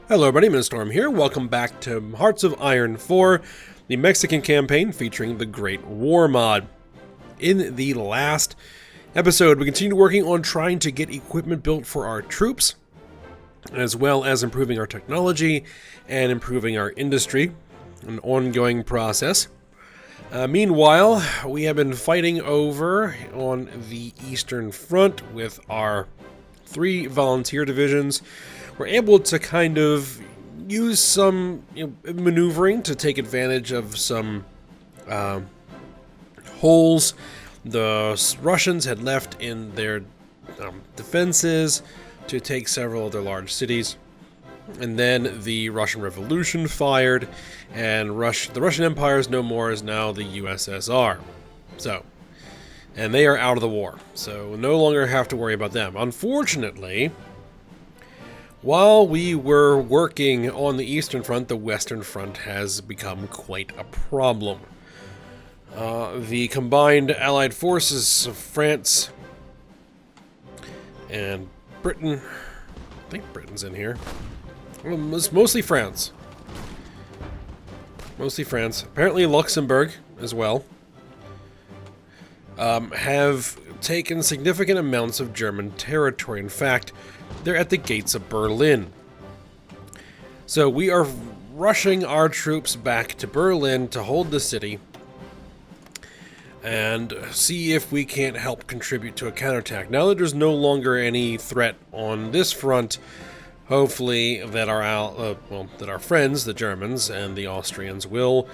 Hello everybody, Storm here. Welcome back to Hearts of Iron 4, the Mexican campaign featuring the Great War mod. In the last episode, we continued working on trying to get equipment built for our troops, as well as improving our technology and improving our industry, an ongoing process. Meanwhile, we have been fighting over on the Eastern Front with our 3 volunteer divisions. We're able to kind of use some maneuvering to take advantage of some holes the Russians had left in their defenses to take several of their large cities. And then the Russian Revolution fired, and the Russian Empire is no more, is now the USSR. And they are out of the war, so we no longer have to worry about them. Unfortunately, while we were working on the Eastern Front, the Western Front has become quite a problem. The combined Allied forces of France and Britain, I think Britain's in here. Well, it's mostly France. Mostly France. Apparently Luxembourg as well. Have taken significant amounts of German territory. In fact, they're at the gates of Berlin. So we are rushing our troops back to Berlin to hold the city and see if we can't help contribute to a counterattack. Now that there's no longer any threat on this front, hopefully that our friends, the Germans and the Austrians, will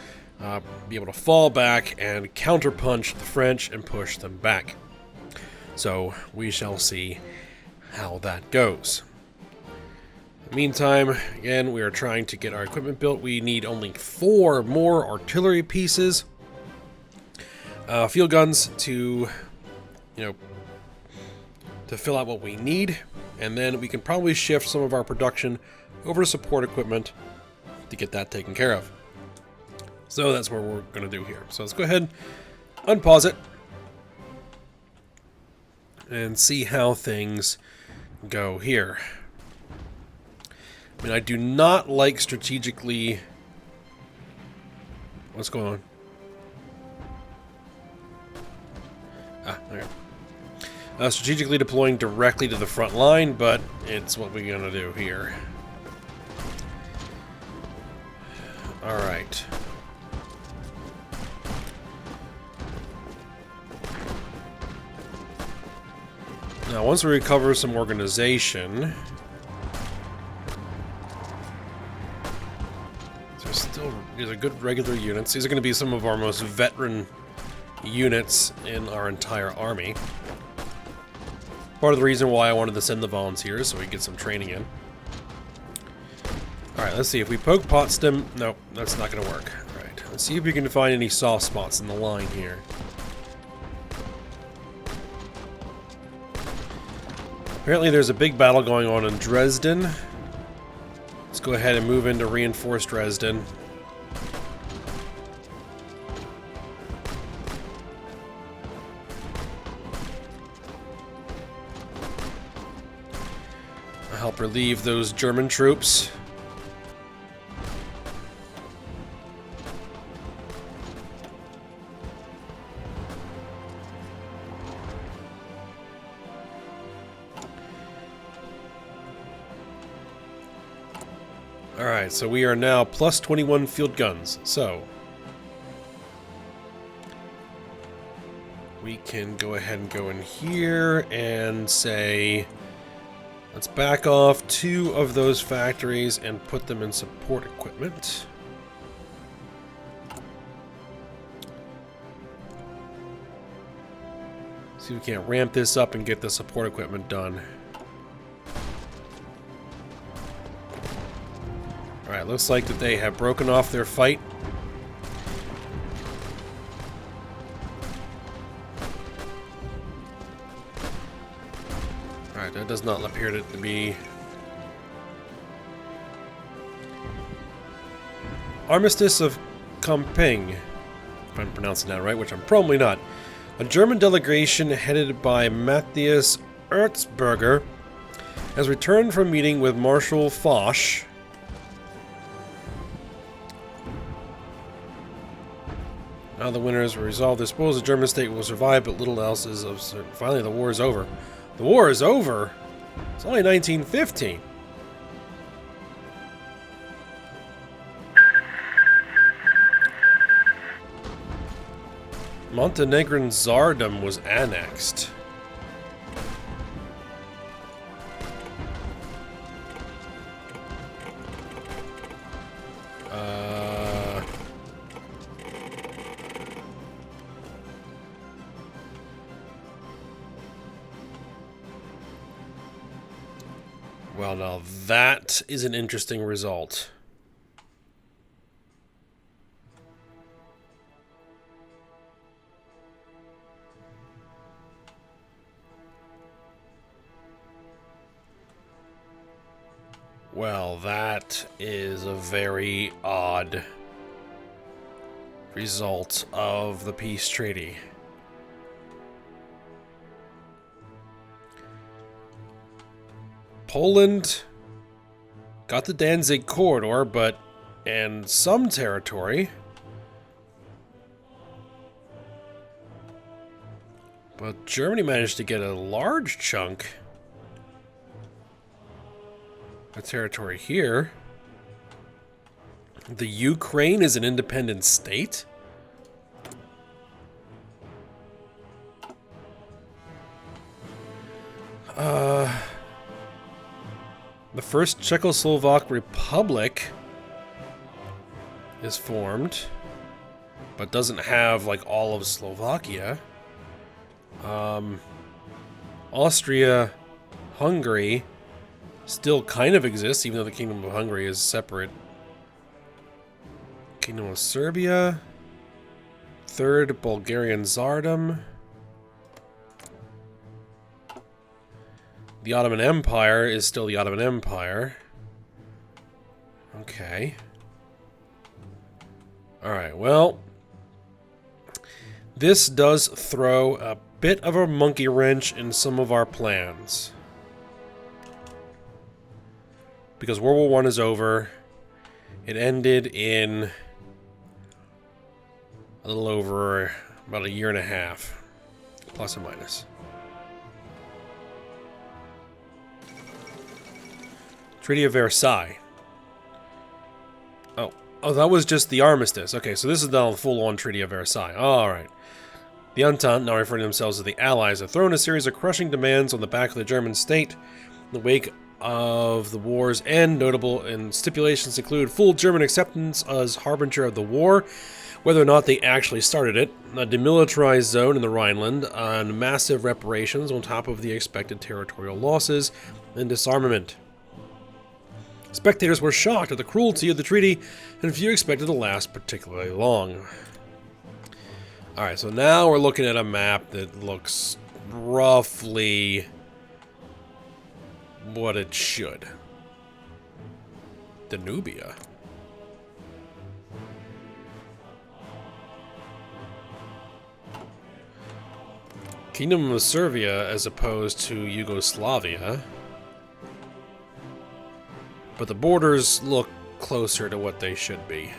be able to fall back and counterpunch the French and push them back. So we shall see how that goes. In the meantime, again, we are trying to get our equipment built. We need only 4 more artillery pieces, field guns to fill out what we need, and then we can probably shift some of our production over to support equipment to get that taken care of. So that's what we're going to do here. So let's go ahead, unpause it, and see how things go here. I mean, I do not like strategically... What's going on? Okay. Strategically deploying directly to the front line, but it's what we're gonna do here. Alright. Now, once we recover some organization, these are good regular units. These are going to be some of our most veteran units in our entire army. Part of the reason why I wanted to send the volunteers, so we get some training in. Alright, let's see. If we poke Potsdam... Nope, that's not going to work. Alright, let's see if we can find any soft spots in the line here. Apparently there's a big battle going on in Dresden. Let's go ahead and move in to reinforce Dresden. I'll help relieve those German troops. Alright, so we are now plus 21 field guns, so we can go ahead and go in here and say, let's back off 2 of those factories and put them in support equipment. See if we can't ramp this up and get the support equipment done. Alright, looks like that they have broken off their fight. Alright, that does not appear to be... Armistice of Compiègne, if I'm pronouncing that right, which I'm probably not. A German delegation headed by Matthias Erzberger has returned from meeting with Marshal Foch Now the winners will resolve their spoils. The German state will survive, but little else is of certain. Finally, the war is over. The war is over? It's only 1915. Montenegrin Tsardom was annexed. Well, now that is an interesting result. Well, that is a very odd result of the peace treaty. Poland got the Danzig corridor, and some territory. But Germany managed to get a large chunk of territory here. The Ukraine is an independent state? The first Czechoslovak Republic is formed, but doesn't have, like, all of Slovakia. Austria, Hungary still kind of exists, even though the Kingdom of Hungary is separate. Kingdom of Serbia. Third Bulgarian Tsardom. The Ottoman Empire is still the Ottoman Empire. Okay. Alright, well, this does throw a bit of a monkey wrench in some of our plans. Because World War I is over. It ended in a little over about a year and a half, plus or minus. Treaty of Versailles. Oh, that was just the armistice. Okay, so this is now the full-on Treaty of Versailles. Alright. The Entente, now referring to themselves as the Allies, have thrown a series of crushing demands on the back of the German state. In the wake of the war's end, notable and stipulations include full German acceptance as harbinger of the war, whether or not they actually started it, a demilitarized zone in the Rhineland, and massive reparations on top of the expected territorial losses and disarmament. Spectators were shocked at the cruelty of the treaty, and few expected to last particularly long. Alright, so now we're looking at a map that looks roughly what it should. Danubia. Kingdom of Serbia as opposed to Yugoslavia. But the borders look closer to what they should be.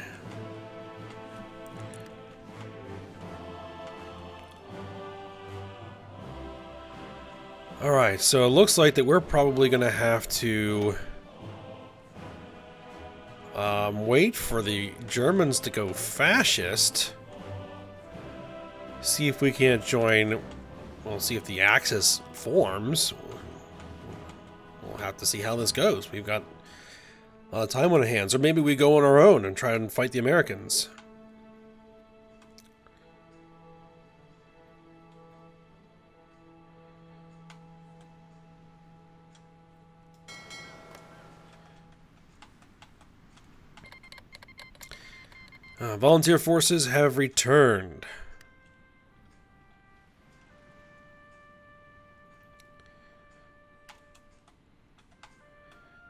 Alright, so it looks like that we're probably going to have to wait for the Germans to go fascist. See if we can't join. We'll see if the Axis forms. We'll have to see how this goes. We've got a lot of time on our hands. Or maybe we go on our own and try and fight the Americans. Volunteer forces have returned.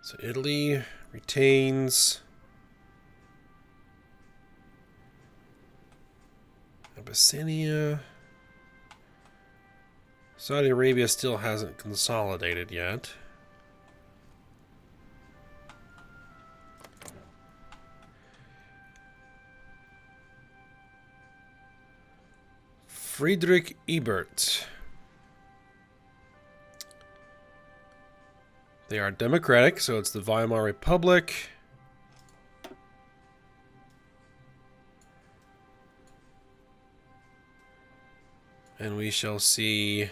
So Italy retains. Abyssinia. Saudi Arabia still hasn't consolidated yet. Friedrich Ebert. They are democratic, so it's the Weimar Republic. And we shall see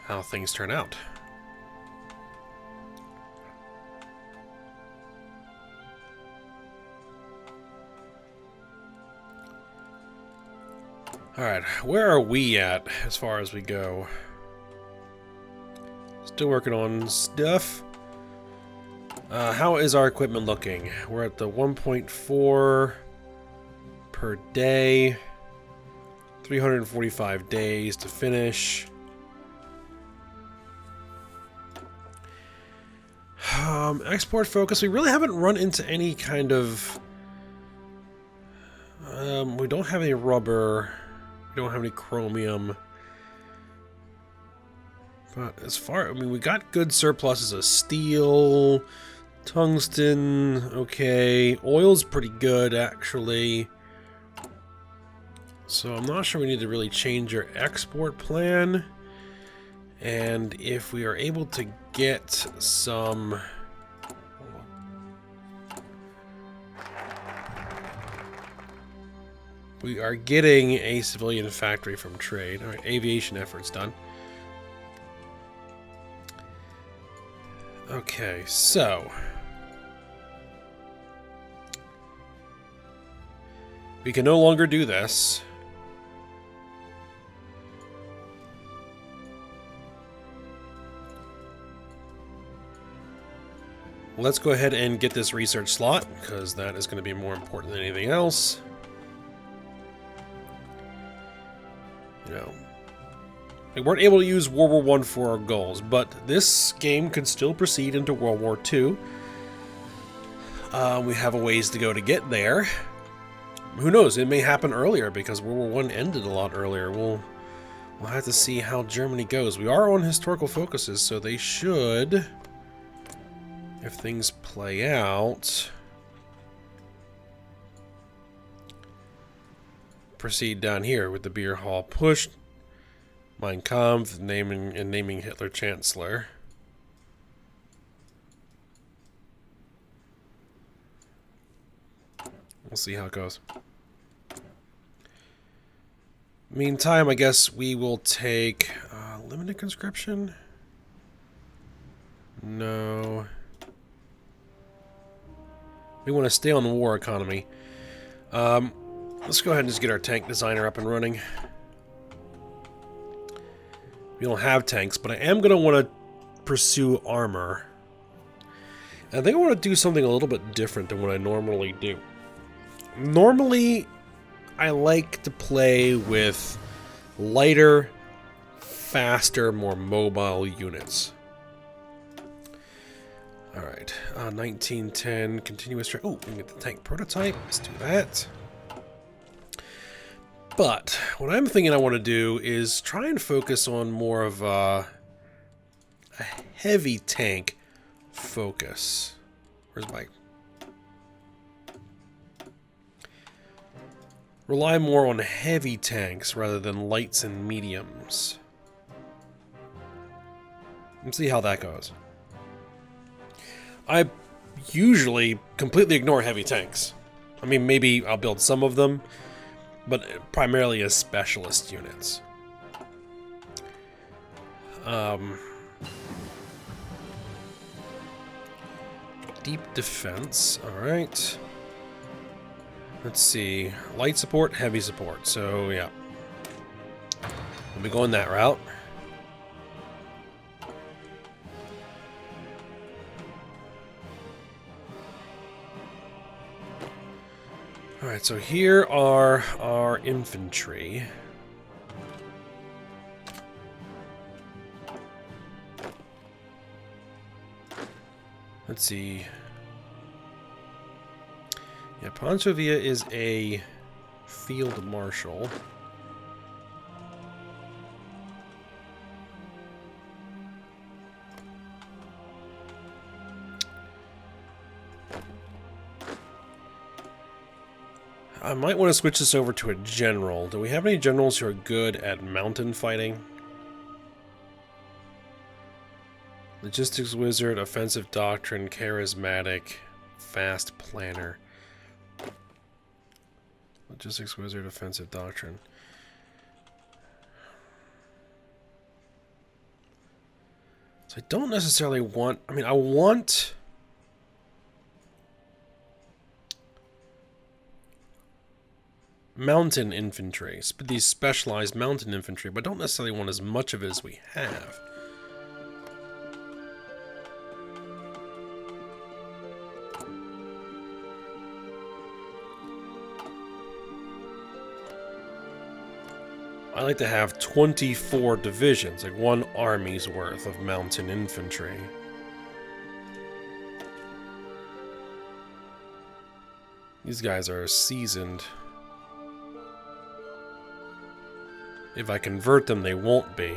how things turn out. Alright, where are we at as far as we go? Still working on stuff. How is our equipment looking? We're at the 1.4 per day. 345 days to finish. Export focus. We really haven't run into any kind of... we don't have any rubber. We don't have any chromium. But as far... I mean, we got good surpluses of steel, tungsten, okay. Oil's pretty good, actually. So I'm not sure we need to really change our export plan. And if we are able to get some... We are getting a civilian factory from trade. Alright, aviation efforts done. Okay, so... we can no longer do this. Let's go ahead and get this research slot, because that is going to be more important than anything else. You know, we weren't able to use World War I for our goals, but this game can still proceed into World War II. We have a ways to go to get there. Who knows? It may happen earlier because World War I ended a lot earlier. We'll have to see how Germany goes. We are on historical focuses, so they should, if things play out, proceed down here with the beer hall pushed, Mein Kampf, naming Hitler Chancellor. We'll see how it goes. Meantime, I guess we will take limited conscription. No. We want to stay on the war economy. Let's go ahead and just get our tank designer up and running. We don't have tanks, but I am going to want to pursue armor. And I think I want to do something a little bit different than what I normally do. Normally, I like to play with lighter, faster, more mobile units. Alright, 1910, continuous... Oh, we can get the tank prototype. Let's do that. But what I'm thinking I want to do is try and focus on more of a heavy tank focus. Where's my... Rely more on heavy tanks rather than lights and mediums. Let's see how that goes. I usually completely ignore heavy tanks. I mean, maybe I'll build some of them, but primarily as specialist units. Deep defense, alright. Let's see, light support, heavy support, so yeah. We'll be going that route. Alright, so here are our infantry. Let's see. Yeah, Pansovia is a field marshal. I might want to switch this over to a general. Do we have any generals who are good at mountain fighting? Logistics wizard, offensive doctrine, charismatic, fast planner. Logistics wizard, offensive doctrine. So I don't necessarily want... I mean, I want... mountain infantry. These specialized mountain infantry, but I don't necessarily want as much of it as we have. I like to have 24 divisions, like one army's worth of mountain infantry. These guys are seasoned. If I convert them, they won't be.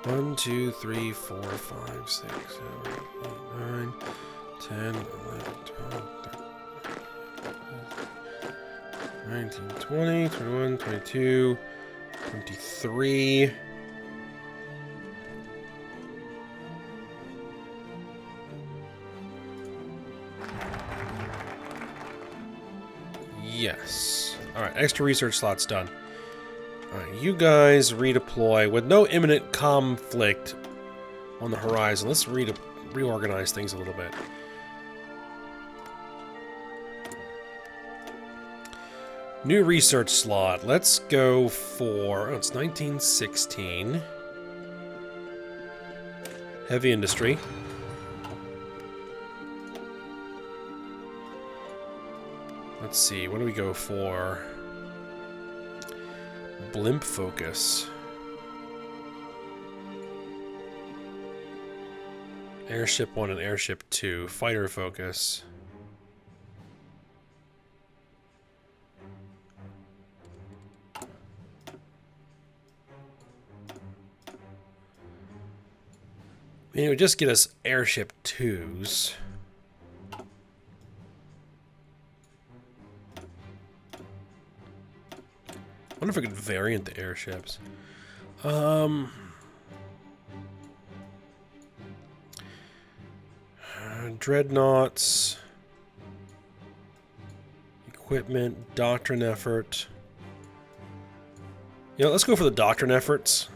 1, 2, 3, 4, 5, 6, 7, 8, 9, 10, 11, 12, 13, 19, 20, 21, 22... 23. Yes. Alright, extra research slots done. Alright, you guys redeploy with no imminent conflict on the horizon. Let's reorganize things a little bit. New research slot. Let's go for... oh, it's 1916. Heavy industry. Let's see. What do we go for? Blimp focus. Airship 1 and Airship 2. Fighter focus. It would just get us Airship 2s. I wonder if I could variant the airships. Dreadnoughts. Equipment. Doctrine effort. Yeah, let's go for the doctrine efforts.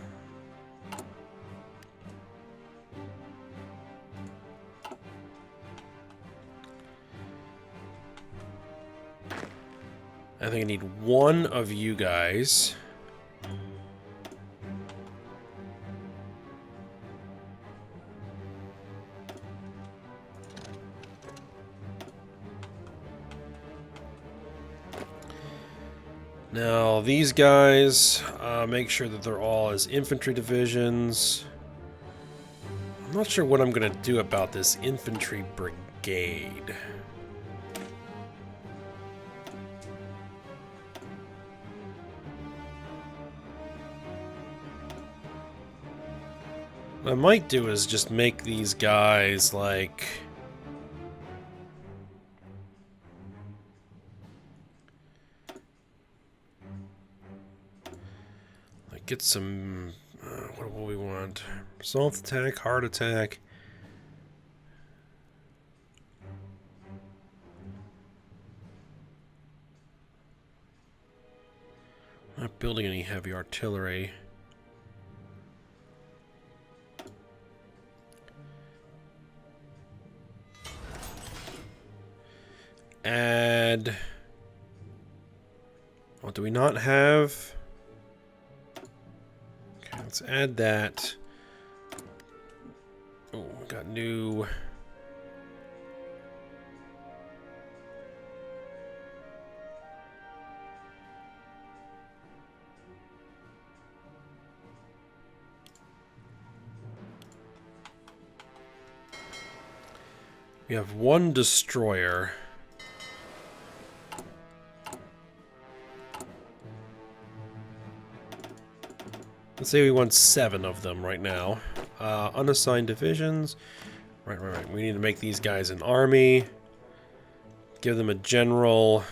I think I need one of you guys. Now, these guys, make sure that they're all as infantry divisions. I'm not sure what I'm going to do about this infantry brigade. What I might do is just make these guys like get some what will we want? Soft attack, hard attack. Not building any heavy artillery. Add... what do we not have? Okay, let's add that. Oh, we got new... we have one destroyer. Let's say we want 7 of them right now. Unassigned divisions. Right. We need to make these guys an army. Give them a general.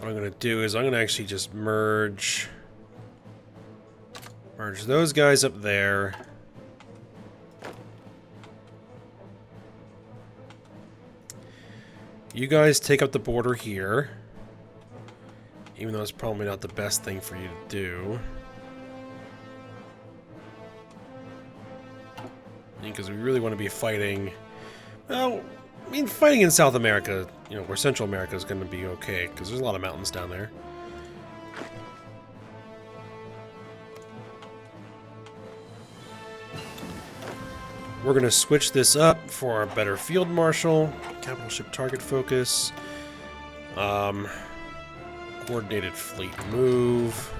What I'm going to do is I'm going to actually just merge those guys up there. You guys take up the border here. Even though it's probably not the best thing for you to do. Because we really want to be fighting... Well, I mean, fighting in South America, you know, where Central America is going to be okay, because there's a lot of mountains down there. We're going to switch this up for our better field marshal. Capital ship target focus. Coordinated fleet move.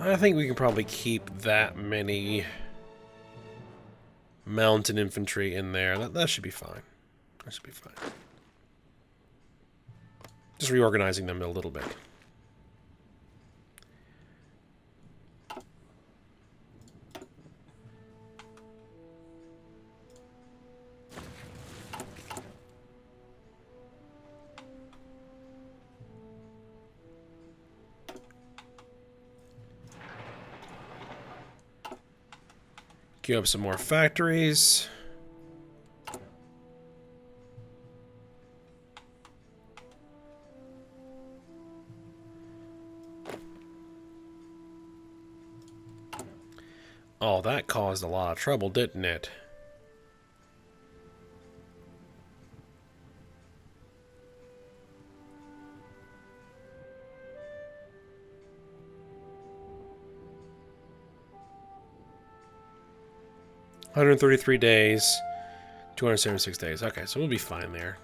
I think we can probably keep that many mountain infantry in there. That should be fine. That should be fine. Just reorganizing them a little bit. Queue up some more factories. Oh, that caused a lot of trouble, didn't it? $133 days, 276 days. Okay, so we'll be fine there.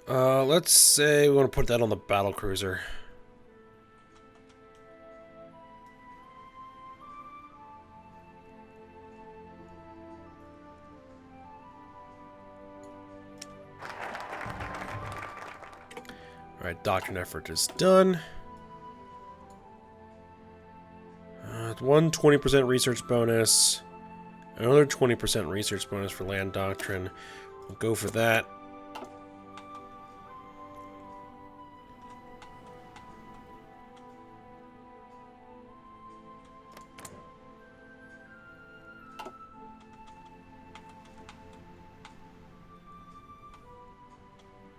Let's say we want to put that on the battle cruiser. Alright, doctrine effort is done. One 20% research bonus. Another 20% research bonus for land doctrine. We'll go for that.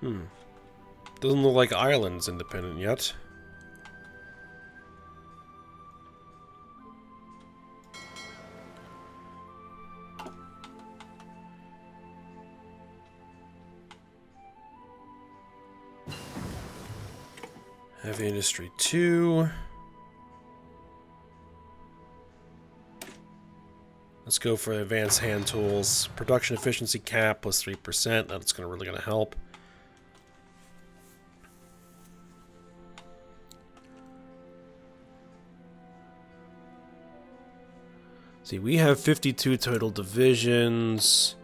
Doesn't look like Ireland's independent yet. Heavy Industry 2. Let's go for advanced hand tools. Production efficiency cap plus 3%. That's really going to help. See, we have 52 total divisions.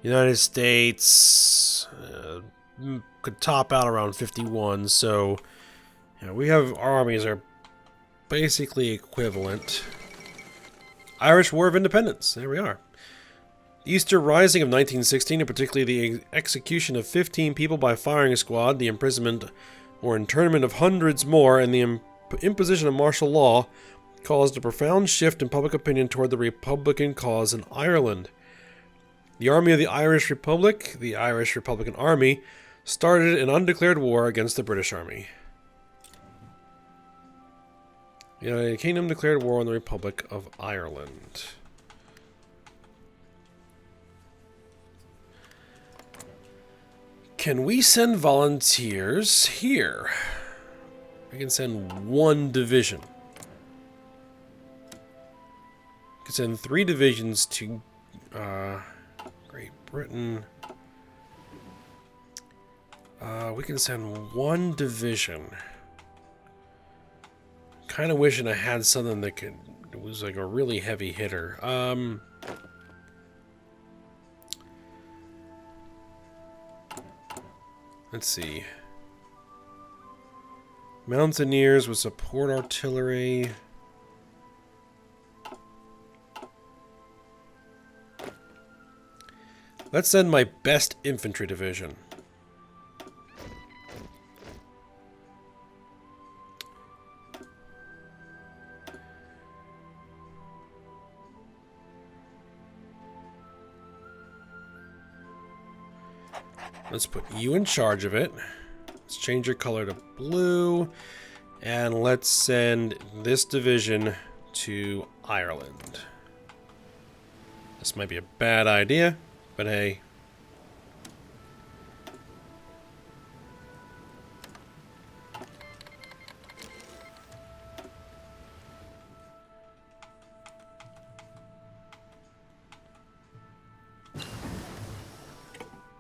United States could top out around 51, so yeah, we have our armies are basically equivalent. Irish War of Independence. There we are. Easter Rising of 1916, and particularly the execution of 15 people by firing squad, the imprisonment or internment of hundreds more, and the imposition of martial law caused a profound shift in public opinion toward the Republican cause in Ireland. The Army of the Irish Republic, the Irish Republican Army, started an undeclared war against the British Army. The United Kingdom declared war on the Republic of Ireland. Can we send volunteers here? We can send one division. We can send 3 divisions to Great Britain. We can send one division. Kind of wishing I had something that could... It was like a really heavy hitter. Let's see. Mountaineers with support artillery. Let's send my best infantry division. Let's put you in charge of it. Let's change your color to blue. And let's send this division to Ireland. This might be a bad idea, but hey.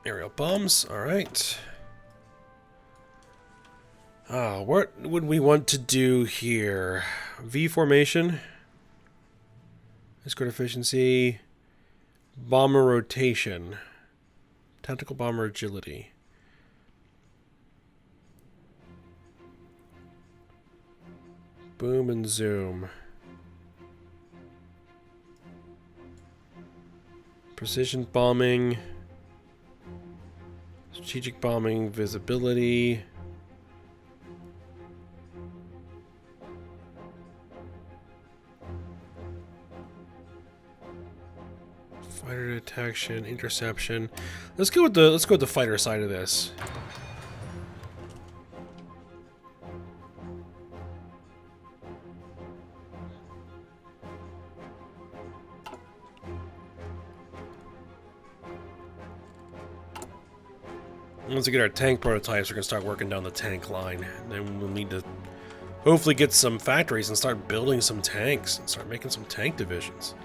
Aerial bombs, alright. What would we want to do here? V formation. Escort efficiency. Bomber rotation. Tactical bomber agility. Boom and zoom. Precision bombing. Strategic bombing, visibility. Fighter detection, interception. Let's go with the fighter side of this. Once we get our tank prototypes, we're going to start working down the tank line. Then we'll need to hopefully get some factories and start building some tanks and start making some tank divisions.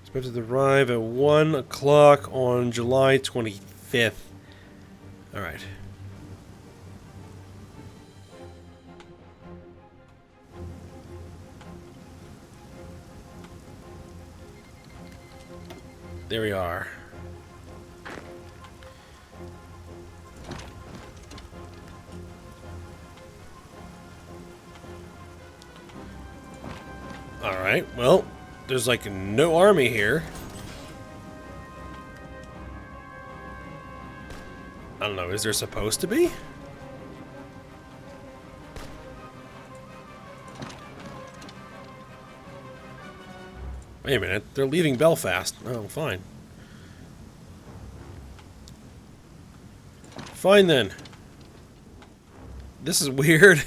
Expected to arrive at 1 o'clock on July 25th. Alright. There we are. Alright, well, there's like no army here. I don't know, is there supposed to be? Wait a minute, they're leaving Belfast. Oh, fine. Fine then. This is weird.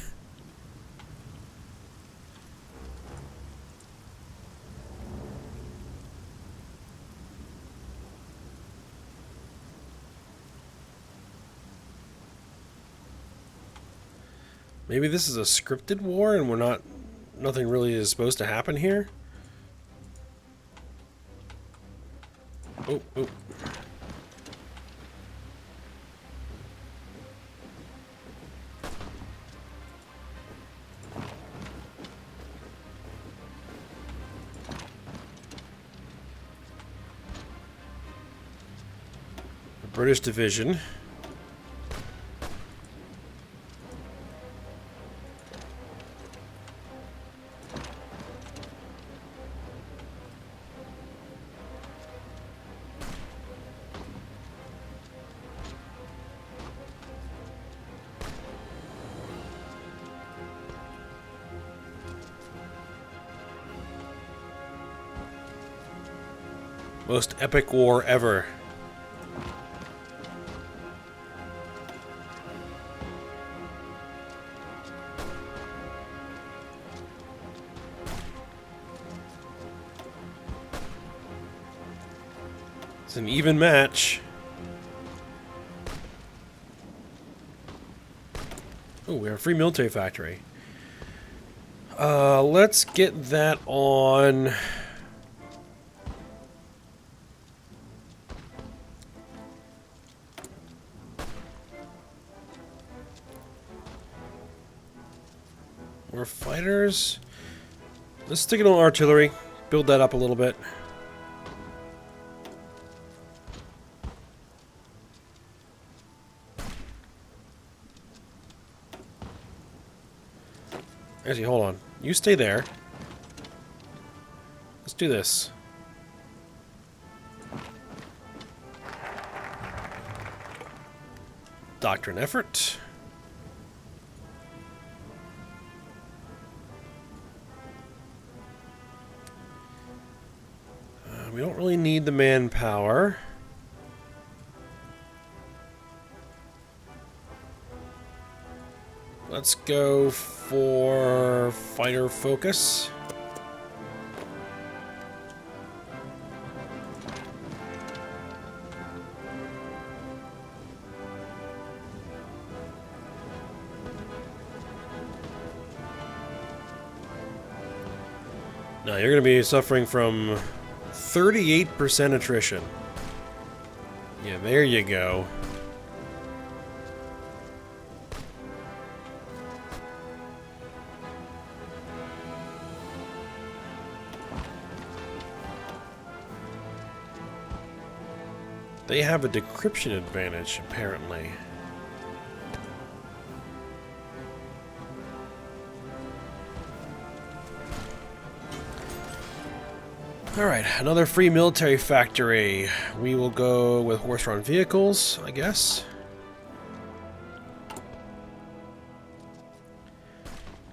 Maybe this is a scripted war and nothing really is supposed to happen here? Oh, oh. A British division. Most epic war ever. It's an even match. Oh, we have a free military factory. Let's get that on. We're fighters. Let's stick it on artillery. Build that up a little bit. Actually, hold on. You stay there. Let's do this. Doctrine effort. We don't really need the manpower. Let's go for fighter focus. Now you're going to be suffering from 38% attrition. Yeah, there you go. They have a decryption advantage, apparently. Alright, another free military factory. We will go with horse-drawn vehicles, I guess.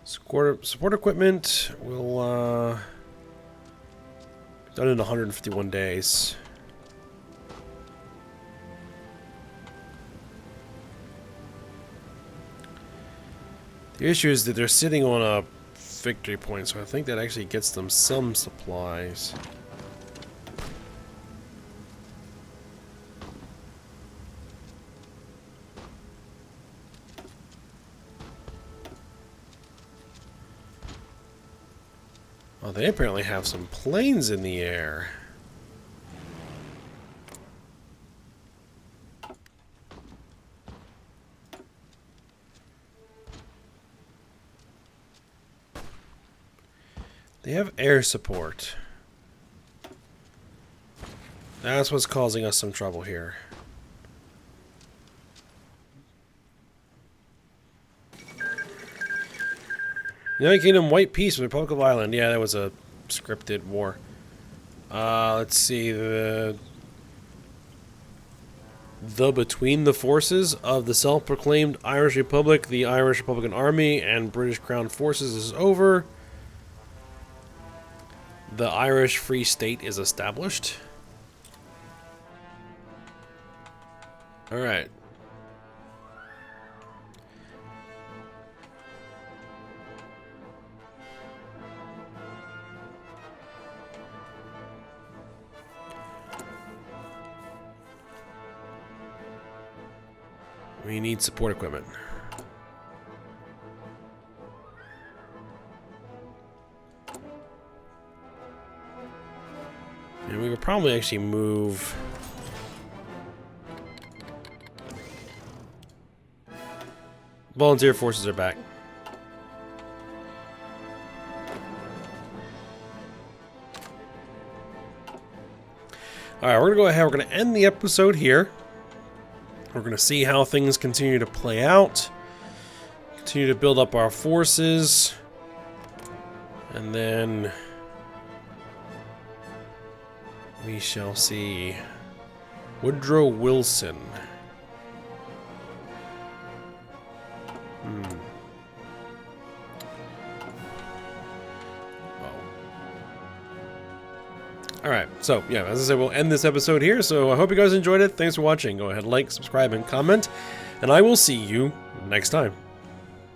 Support equipment will be done in 151 days. The issue is that they're sitting on a victory point, so I think that actually gets them some supplies. Oh, they apparently have some planes in the air. They have air support. That's what's causing us some trouble here. United Kingdom, White Peace with the Republic of Ireland. Yeah, that was a scripted war. Let's see. The between the forces of the self-proclaimed Irish Republic, the Irish Republican Army, and British Crown forces is over. The Irish Free State is established. Alright. We need support equipment. And we could probably actually move... Volunteer forces are back. Alright, we're going to go ahead. We're going to end the episode here. We're going to see how things continue to play out. Continue to build up our forces. And then... we shall see. Woodrow Wilson. Alright, so yeah, as I said, we'll end this episode here. So I hope you guys enjoyed it. Thanks for watching. Go ahead, like, subscribe, and comment. And I will see you next time.